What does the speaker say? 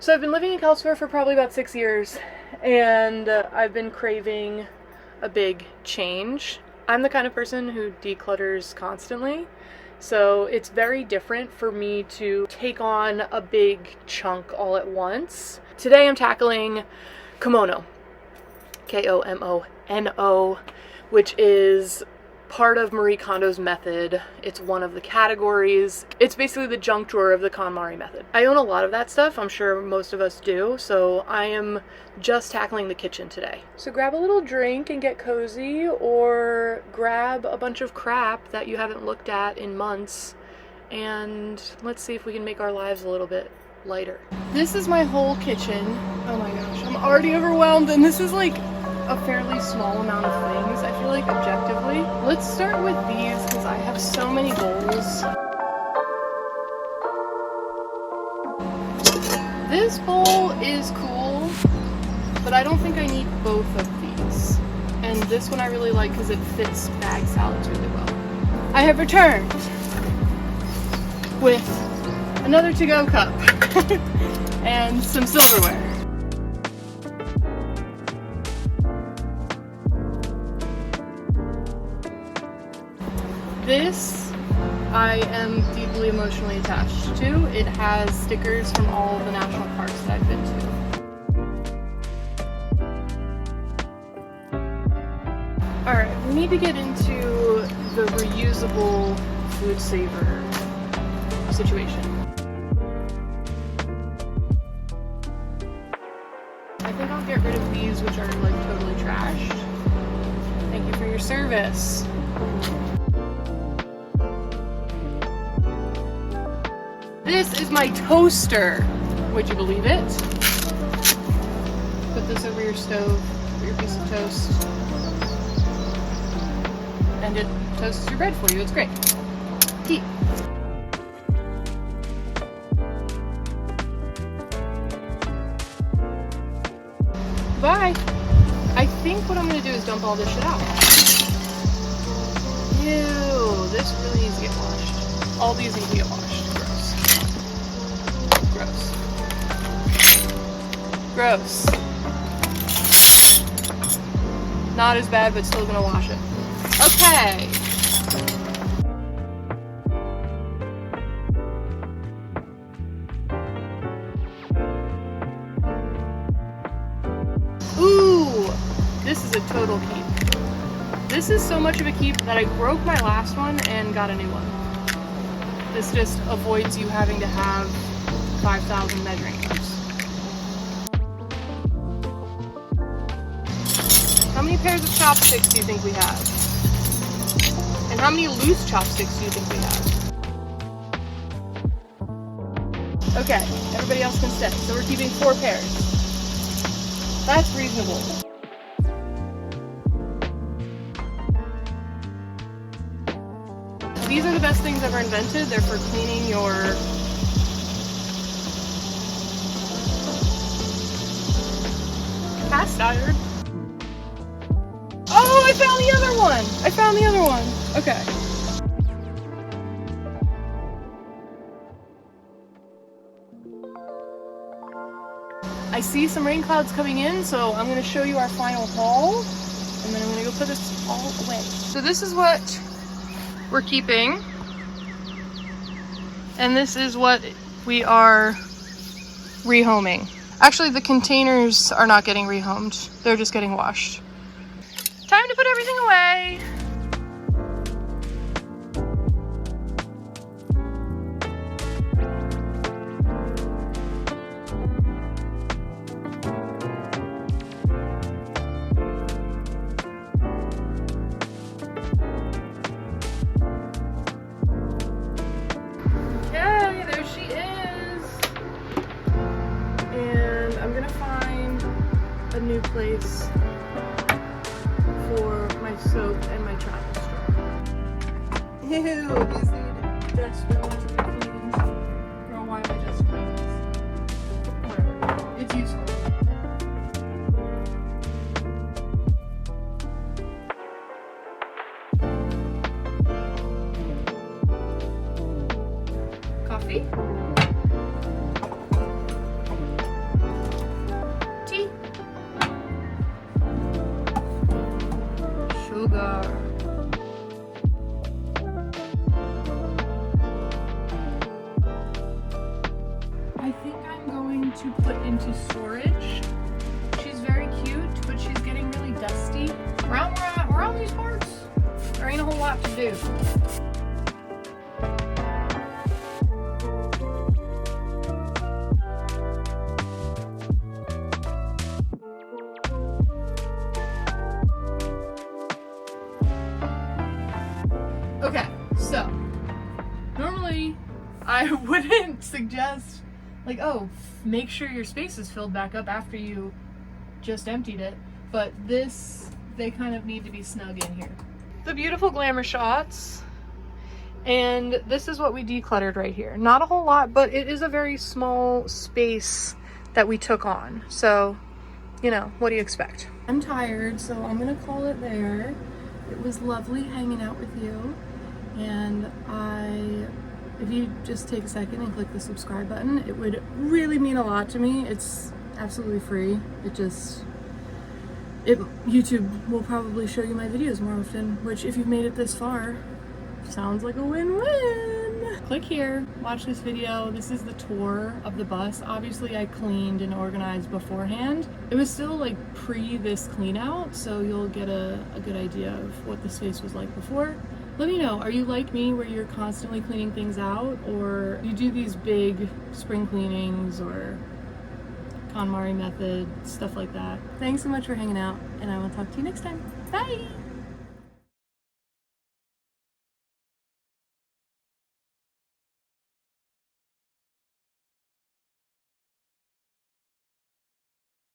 So I've been living in California for probably about 6 years, and I've been craving a big change. I'm the kind of person who declutters constantly, so it's very different for me to take on a big chunk all at once. Today I'm tackling Komono, K-O-M-O-N-O, which is part of Marie Kondo's method. It's one of the categories. It's basically the junk drawer of the KonMari method. I own a lot of that stuff. I'm sure most of us do. So I am just tackling the kitchen today. So grab a little drink and get cozy, or grab a bunch of crap that you haven't looked at in months, and let's see if we can make our lives a little bit lighter. This is my whole kitchen. Oh my gosh, I'm already overwhelmed, and this is like a fairly small amount of things, I feel like, objectively. Let's start with these because I have so many bowls. This bowl is cool, but I don't think I need both of these. And this one I really like because it fits bag salads really well. I have returned with another to-go cup and some silverware. This I am deeply emotionally attached to. It has stickers from all of the national parks that I've been to. Alright, we need to get into the reusable food saver situation. I think I'll get rid of these, which are like totally trashed. Thank you for your service. This is my toaster. Would you believe it? Put this over your stove, put your piece of toast, and it toasts your bread for you. It's great. Keep. Bye. I think what I'm gonna do is dump all this shit out. Ew, this really needs to get washed. All these need to get washed. Gross. Not as bad, but still gonna wash it. Okay. Ooh, this is a total keep. This is so much of a keep that I broke my last one and got a new one. This just avoids you having to have 5,000 measuring cups. How many pairs of chopsticks do you think we have? And how many loose chopsticks do you think we have? Okay, everybody else can stay. So we're keeping 4 pairs. That's reasonable. These are the best things ever invented. They're for cleaning your cast iron. Oh, I found the other one! I found the other one. Okay. I see some rain clouds coming in, so I'm going to show you our final haul, and then I'm going to go put this all away. So this is what we're keeping, and this is what we are rehoming. Actually, the containers are not getting rehomed. They're just getting washed. Time to put everything away. Okay, there she is. And I'm gonna find a new place for my soap and my travel straw. Ew, these need desperately to be cleaned. Girl, why am I just doing this? Whatever. It's useful. Coffee. going to put into storage. She's very cute, but she's getting really dusty. Around these parts, there ain't a whole lot to do. Okay, so normally I wouldn't suggest like, oh, make sure your space is filled back up after you just emptied it, but they kind of need to be snug in here. The beautiful glamour shots, and this is what we decluttered right here. Not a whole lot, but it is a very small space that we took on, so you know, what do you expect? I'm tired, so I'm gonna call it there. It was lovely hanging out with you, and if you just take a second and click the subscribe button, it would really mean a lot to me. It's absolutely free. YouTube will probably show you my videos more often, which if you've made it this far, sounds like a win-win. Click here, watch this video. This is the tour of the bus. Obviously I cleaned and organized beforehand. It was still like pre this clean out, so you'll get a good idea of what the space was like before. Let me know, are you like me where you're constantly cleaning things out, or you do these big spring cleanings or KonMari method, stuff like that? Thanks so much for hanging out, and I will talk to you next time. Bye!